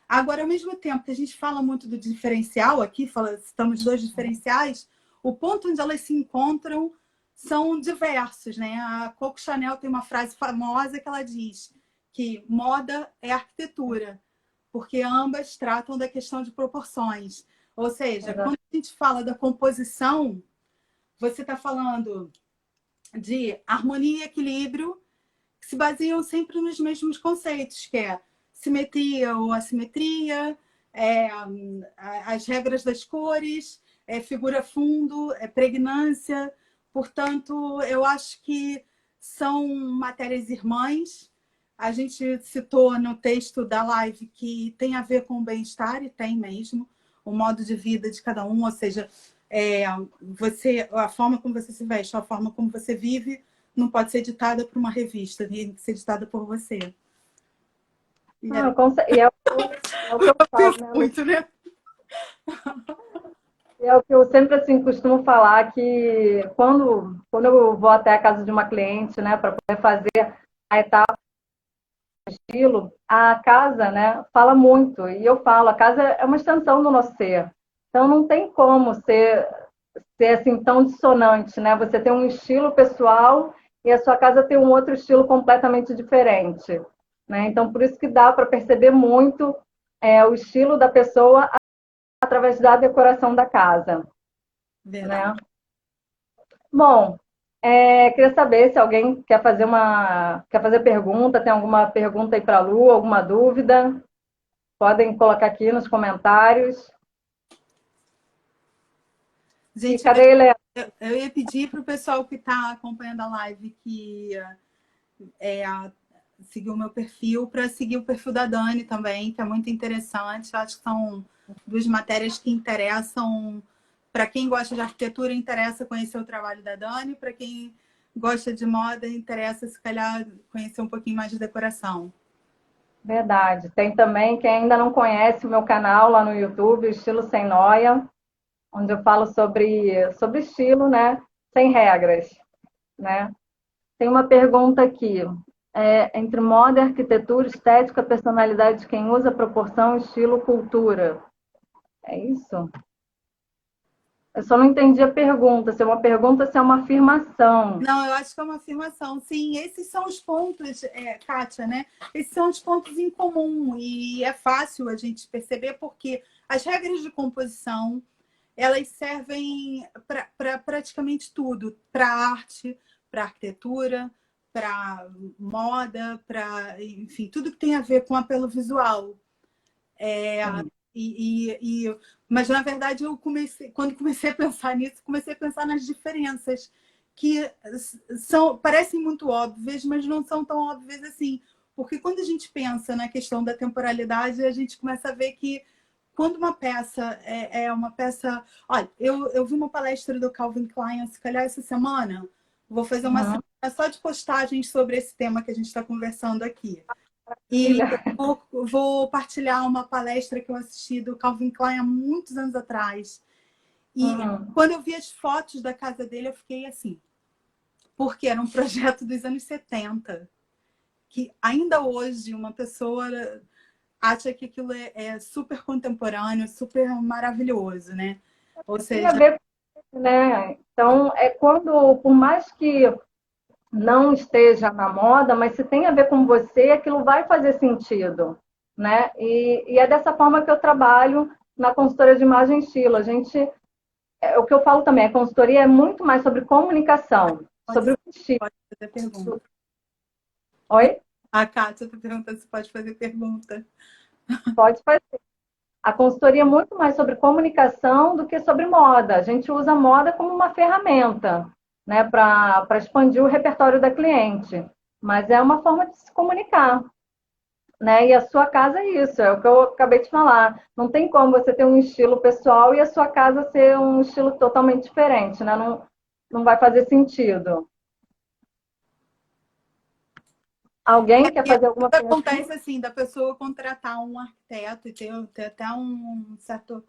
Agora, ao mesmo tempo que a gente fala muito do diferencial, aqui citamos dois diferenciais, o ponto onde elas se encontram são diversos, né? A Coco Chanel tem uma frase famosa que ela diz que moda é arquitetura, porque ambas tratam da questão de proporções. Ou seja, quando a gente fala da composição, você está falando de harmonia e equilíbrio, que se baseiam sempre nos mesmos conceitos, que é simetria ou assimetria, as regras das cores, figura fundo, pregnância. Portanto, eu acho que são matérias irmãs. A gente citou no texto da live que tem a ver com o bem-estar, e tem mesmo, o modo de vida de cada um, ou seja, a forma como você se veste, a forma como você vive, não pode ser ditada por uma revista, tem que ser ditada por você. E é o que eu falo, né? Muito, né? É o que eu sempre assim costumo falar, que quando eu vou até a casa de uma cliente, né, para poder fazer a etapa do estilo, a casa, né, fala muito. E eu falo, a casa é uma extensão do nosso ser. Então não tem como ser assim tão dissonante, né? Você tem um estilo pessoal e a sua casa tem um outro estilo completamente diferente, né? Então por isso que dá para perceber muito o estilo da pessoa através da decoração da casa. Verdade. Né? Bom, queria saber se alguém quer fazer pergunta, tem alguma pergunta aí para a Lu, alguma dúvida? Podem colocar aqui nos comentários. Gente, cadê ele? Eu ia pedir para o pessoal que está acompanhando a live que seguir o meu perfil, para seguir o perfil da Dani também, que é muito interessante. Eu acho que são duas matérias que interessam. Para quem gosta de arquitetura, interessa conhecer o trabalho da Dani. Para quem gosta de moda, interessa, se calhar, conhecer um pouquinho mais de decoração. Verdade. Tem também, quem ainda não conhece o meu canal lá no YouTube, Estilo Sem Noia, onde eu falo sobre estilo, né? Sem regras, né? Tem uma pergunta aqui. Entre moda e arquitetura, estética, personalidade de quem usa, proporção, estilo, cultura. É isso? Eu só não entendi a pergunta. Se é uma pergunta, se é uma afirmação. Não, eu acho que é uma afirmação. Sim, esses são os pontos, Kátia, né? Esses são os pontos em comum. E é fácil a gente perceber porque as regras de composição, elas servem para praticamente tudo. Para arte, para arquitetura, para moda, para, enfim, tudo que tem a ver com apelo visual. Mas, na verdade, quando comecei a pensar nisso, comecei a pensar nas diferenças, que parecem muito óbvias, mas não são tão óbvias assim. Porque quando a gente pensa na questão da temporalidade, a gente começa a ver que quando uma peça é uma peça... Olha, eu vi uma palestra do Calvin Klein, se calhar essa semana, Vou fazer uma semana só de postagens sobre esse tema que a gente está conversando aqui. E vou partilhar uma palestra que eu assisti do Calvin Klein há muitos anos atrás. E quando eu vi as fotos da casa dele, eu fiquei assim. Porque era um projeto dos anos 70. Que ainda hoje uma pessoa acha que aquilo é super contemporâneo, super maravilhoso, né? Ou seja... Tem a ver com, né? Então, é quando, por mais que não esteja na moda, mas se tem a ver com você, aquilo vai fazer sentido, né? E é dessa forma que eu trabalho na consultoria de imagem e estilo. A gente, o que eu falo também, a consultoria é muito mais sobre comunicação, sobre o estilo. Pode fazer pergunta. Oi? A Kátia está perguntando se pode fazer pergunta. Pode fazer. A consultoria é muito mais sobre comunicação do que sobre moda. A gente usa a moda como uma ferramenta, né, para expandir o repertório da cliente. Mas é uma forma de se comunicar, né? E a sua casa é isso, é o que eu acabei de falar. Não tem como você ter um estilo pessoal e a sua casa ser um estilo totalmente diferente, né? Não vai fazer sentido. Alguém quer fazer alguma pergunta? Acontece assim, da pessoa contratar um arquiteto e ter até um certo...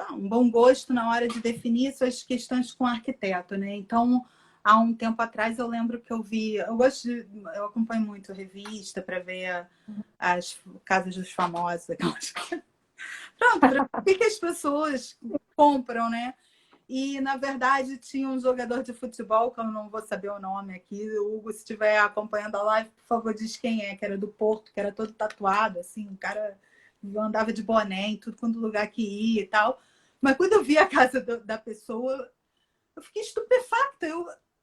um bom gosto na hora de definir suas questões com o arquiteto, né? Então, há um tempo atrás eu lembro que eu acompanho muito revista para ver as casas dos famosos, pronto, para ver o que as pessoas compram, né? E, na verdade, tinha um jogador de futebol, que eu não vou saber o nome aqui. O Hugo, se estiver acompanhando a live, por favor, diz quem é, que era do Porto, que era todo tatuado, assim, o cara andava de boné em tudo quanto lugar que ia e tal. Mas quando eu vi a casa da pessoa, eu fiquei estupefacta.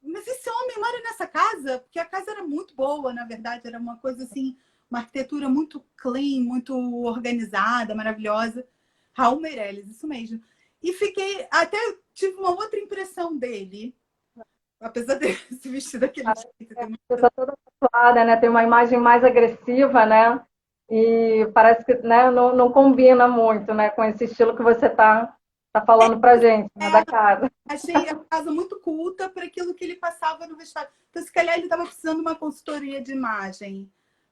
Mas esse homem mora nessa casa? Porque a casa era muito boa, na verdade, era uma coisa assim, uma arquitetura muito clean, muito organizada, maravilhosa. Raul Meirelles, isso mesmo. E fiquei, até tive uma outra impressão dele, apesar de se vestir daquele jeito. Você está toda tatuada, né? Tem uma imagem mais agressiva, né? E parece que, né, não combina muito, né, com esse estilo que você tá falando pra gente, né, da casa. Achei a casa muito culta para aquilo que ele passava no vestuário. Então, se calhar, ele estava precisando de uma consultoria de imagem.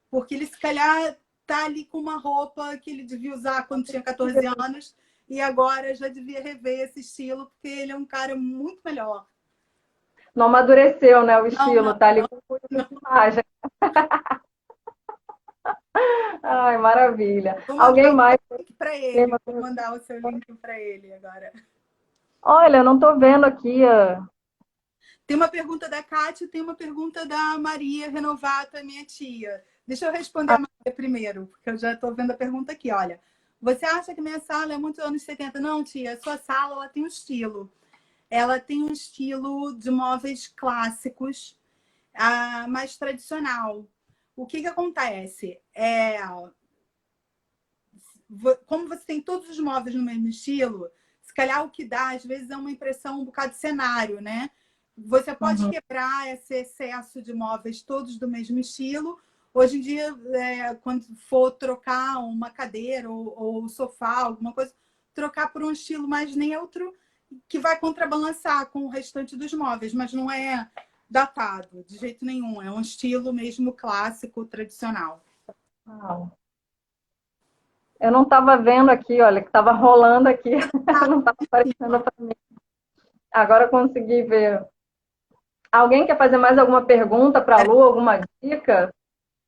Porque ele, se calhar, tá ali com uma roupa que ele devia usar quando tinha 14 anos e agora já devia rever esse estilo, porque ele é um cara muito melhor. Não amadureceu, né, o estilo, tá ali com muita imagem. Ai, maravilha. Alguém mais? Para ele, vou mandar o seu link para ele agora. Olha, não estou vendo aqui. Tem uma pergunta da Kátia, tem uma pergunta da Maria Renovato, minha tia. Deixa eu responder a Maria primeiro, porque eu já estou vendo a pergunta aqui. Olha, você acha que minha sala é muito anos 70? Não, tia, a sua sala ela tem um estilo. Ela tem um estilo de móveis clássicos, mais tradicional. O que acontece? Como você tem todos os móveis no mesmo estilo, se calhar o que dá, às vezes, é uma impressão um bocado de cenário, né? Você pode quebrar esse excesso de móveis todos do mesmo estilo. Hoje em dia, quando for trocar uma cadeira ou sofá, alguma coisa, trocar por um estilo mais neutro que vai contrabalançar com o restante dos móveis, mas não é datado de jeito nenhum. É um estilo mesmo clássico, tradicional. Não. Eu não estava vendo aqui, olha, que estava rolando aqui, não estava aparecendo para mim. Agora eu consegui ver. Alguém quer fazer mais alguma pergunta para a Lu, alguma dica?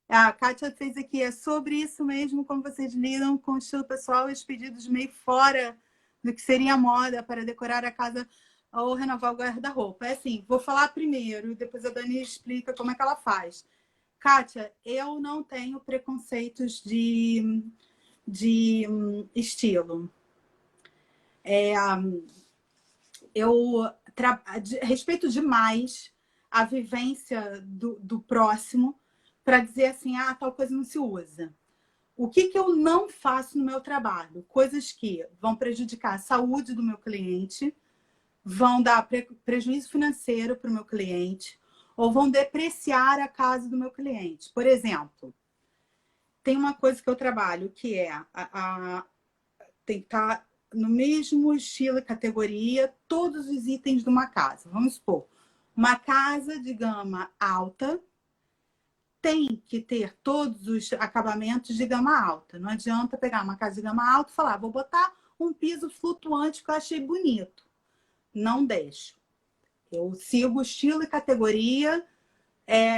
A Kátia fez aqui, é sobre isso mesmo, como vocês lidam com o estilo pessoal e os pedidos meio fora do que seria a moda para decorar a casa ou renovar o guarda-roupa. É assim, vou falar primeiro, depois a Dani explica como é que ela faz. Kátia, eu não tenho preconceitos de estilo. Eu respeito demais a vivência do próximo para dizer assim, tal coisa não se usa. O que eu não faço no meu trabalho? Coisas que vão prejudicar a saúde do meu cliente, vão dar prejuízo financeiro para o meu cliente, ou vão depreciar a casa do meu cliente. Por exemplo, tem uma coisa que eu trabalho que tem que estar no mesmo estilo e categoria todos os itens de uma casa. Vamos supor, Uma casa de gama alta tem que ter todos os acabamentos de gama alta. Não adianta pegar uma casa de gama alta e falar, vou botar um piso flutuante que eu achei bonito. Não deixo. Eu sigo estilo e categoria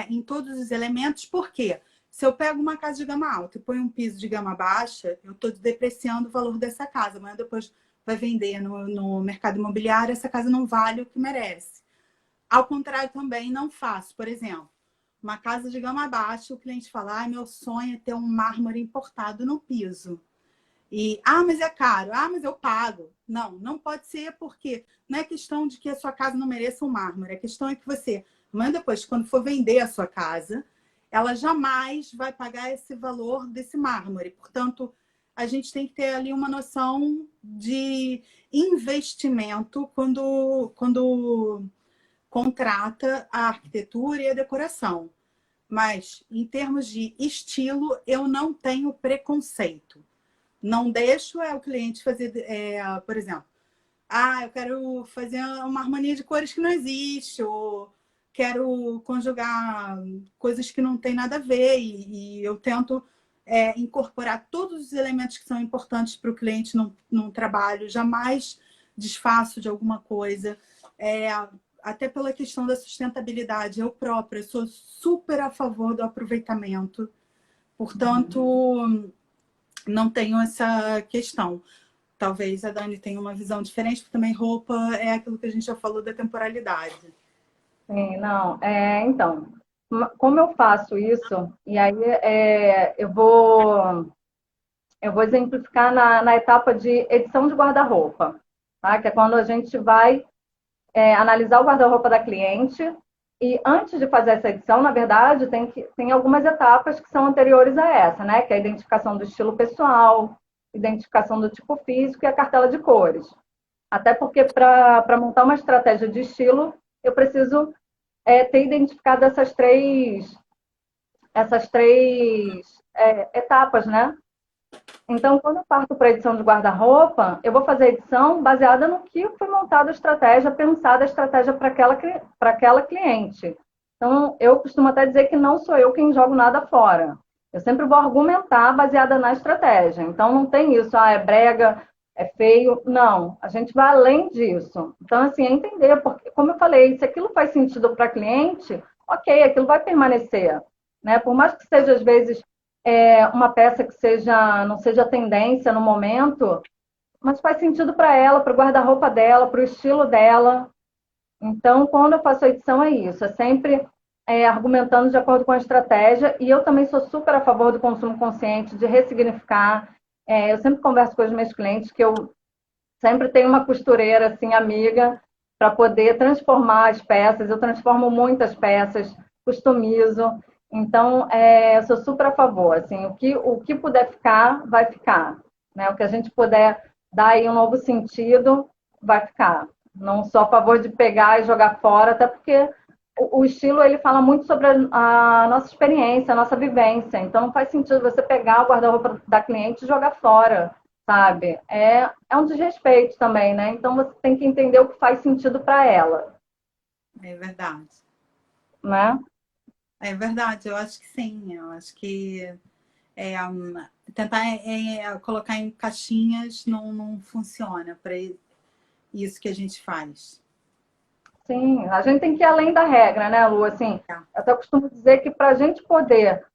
em todos os elementos, porque se eu pego uma casa de gama alta e ponho um piso de gama baixa, eu estou depreciando o valor dessa casa. Amanhã depois vai vender no mercado imobiliário, essa casa não vale o que merece. Ao contrário também, não faço. Por exemplo, uma casa de gama baixa, o cliente fala, ah, meu sonho é ter um mármore importado no piso. E, mas é caro, mas eu pago. Não, não pode ser, porque não é questão de que a sua casa não mereça um mármore. A questão é que você, amanhã depois, quando for vender a sua casa, ela jamais vai pagar esse valor desse mármore. Portanto, a gente tem que ter ali uma noção de investimento quando contrata a arquitetura e a decoração. Mas, em termos de estilo, eu não tenho preconceito. Não deixo o cliente fazer, por exemplo, eu quero fazer uma harmonia de cores que não existe, ou quero conjugar coisas que não tem nada a ver, e eu tento incorporar todos os elementos que são importantes para o cliente num trabalho, jamais desfaço de alguma coisa. Até pela questão da sustentabilidade, eu própria sou super a favor do aproveitamento, portanto, não tenho essa questão. Talvez a Dani tenha uma visão diferente, porque também roupa é aquilo que a gente já falou da temporalidade. Sim, não. Então, como eu faço isso, e aí eu vou exemplificar na etapa de edição de guarda-roupa, tá? Que é quando a gente vai analisar o guarda-roupa da cliente. E antes de fazer essa edição, na verdade, tem algumas etapas que são anteriores a essa, né? Que é a identificação do estilo pessoal, identificação do tipo físico e a cartela de cores. Até porque para montar uma estratégia de estilo, eu preciso ter identificado essas três etapas, né? Então, quando eu parto para a edição de guarda-roupa, eu vou fazer a edição baseada no que foi montada a estratégia, pensada a estratégia para aquela cliente. Então, eu costumo até dizer que não sou eu quem jogo nada fora. Eu sempre vou argumentar baseada na estratégia. Então, não tem isso, é brega, é feio. Não, a gente vai além disso. Então, assim, é entender, porque, como eu falei, se aquilo faz sentido para a cliente, ok, aquilo vai permanecer. Né? Por mais que seja, às vezes, uma peça que não seja tendência no momento, mas faz sentido para ela, para o guarda-roupa dela, para o estilo dela. Então, quando eu faço a edição, é isso. É sempre argumentando de acordo com a estratégia. E eu também sou super a favor do consumo consciente, de ressignificar. Eu sempre converso com os meus clientes que eu sempre tenho uma costureira, assim, amiga, para poder transformar as peças. Eu transformo muitas peças, customizo. Então, eu sou super a favor. Assim, o que puder ficar, vai ficar. Né? O que a gente puder dar aí um novo sentido, vai ficar. Não sou a favor de pegar e jogar fora, até porque o estilo ele fala muito sobre a nossa experiência, a nossa vivência. Então, não faz sentido você pegar o guarda-roupa da cliente e jogar fora, sabe? É um desrespeito também, né? Então, você tem que entender o que faz sentido para ela. É verdade. Né? É verdade, eu acho que sim. Eu acho que tentar colocar em caixinhas não funciona para isso que a gente faz. Sim, a gente tem que ir além da regra, né, Lu? Assim, eu até costumo dizer que para a gente poder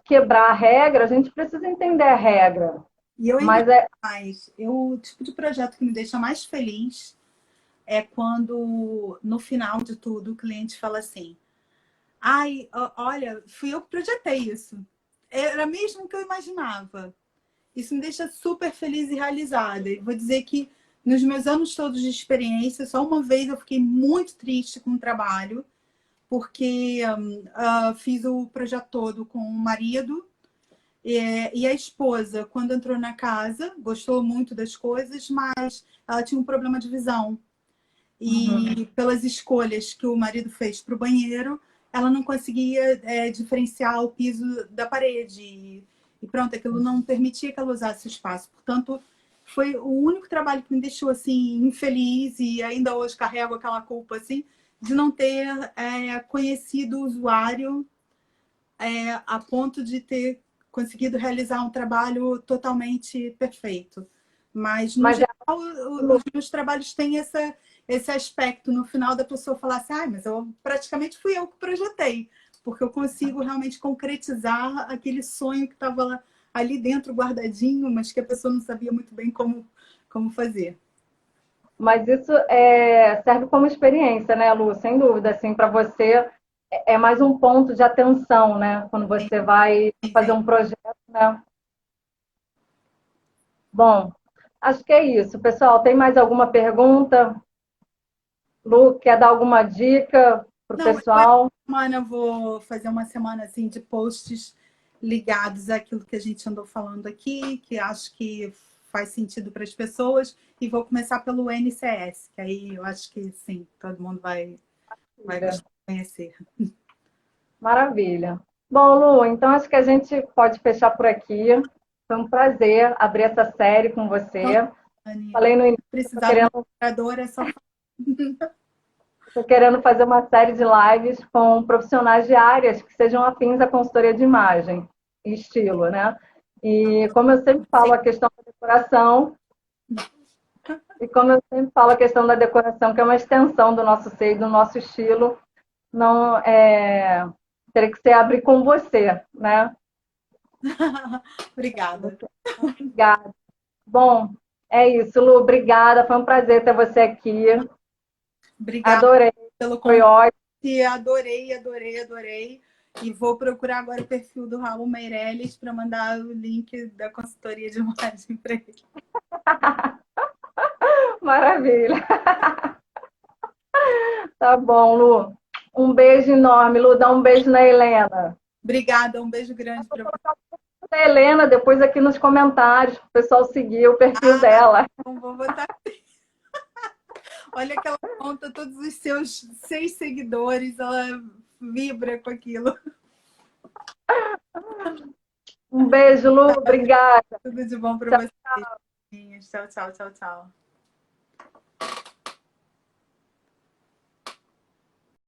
quebrar a regra, a gente precisa entender a regra. E eu Mas o tipo de projeto que me deixa mais feliz é quando, no final de tudo, o cliente fala assim: olha, fui eu que projetei isso. Era mesmo o que eu imaginava. Isso me deixa super feliz e realizada. E vou dizer que nos meus anos todos de experiência, só uma vez eu fiquei muito triste com o trabalho, porque fiz o projeto todo com o marido e a esposa, quando entrou na casa, gostou muito das coisas, mas ela tinha um problema de visão. E pelas escolhas que o marido fez para o banheiro, ela não conseguia diferenciar o piso da parede. E pronto, aquilo não permitia que ela usasse o espaço. Portanto, foi o único trabalho que me deixou assim infeliz, e ainda hoje carrego aquela culpa assim, de não ter conhecido o usuário a ponto de ter conseguido realizar um trabalho totalmente perfeito. Mas, no Mas geral, os meus trabalhos têm esse aspecto no final da pessoa falar assim, mas praticamente fui eu que projetei, porque eu consigo realmente concretizar aquele sonho que estava ali dentro guardadinho, mas que a pessoa não sabia muito bem como fazer. Mas isso serve como experiência, né, Lu? Sem dúvida, assim, para você é mais um ponto de atenção, né? Quando você vai fazer um projeto, né? Bom, acho que é isso. Pessoal, tem mais alguma pergunta? Lu, quer dar alguma dica para o Não, essa pessoal? semana eu vou fazer uma semana assim de posts ligados àquilo que a gente andou falando aqui, que acho que faz sentido para as pessoas, e vou começar pelo NCS, que aí eu acho que sim, todo mundo vai gostar de conhecer. Maravilha. Bom, Lu, então acho que a gente pode fechar por aqui. Foi um prazer abrir essa série com você. Anny, Falei no início, precisar de um operador, é só estou querendo fazer uma série de lives com profissionais de áreas que sejam afins à consultoria de imagem e estilo, né? E como eu sempre falo, a questão da decoração, que é uma extensão do nosso ser, do nosso estilo, não teria que ser abrir com você, né? Obrigada. Obrigada. Bom, é isso, Lu. Obrigada. Foi um prazer ter você aqui. Obrigada Adorei. pelo Foi convite. ótimo. Adorei, adorei, adorei. E vou procurar agora o perfil do Raul Meirelles para mandar o link da consultoria de imagem para ele. Maravilha. Tá bom, Lu. Um beijo enorme, Lu. Dá um beijo na Helena. Obrigada, um beijo grande para você. A Helena, depois aqui nos comentários, para o pessoal seguir o perfil dela. Então vou botar. Olha que ela conta todos os seus 6 seguidores, ela vibra com aquilo. Um beijo, Lu. Obrigada. Tudo de bom para você. Tchau, tchau, tchau, tchau.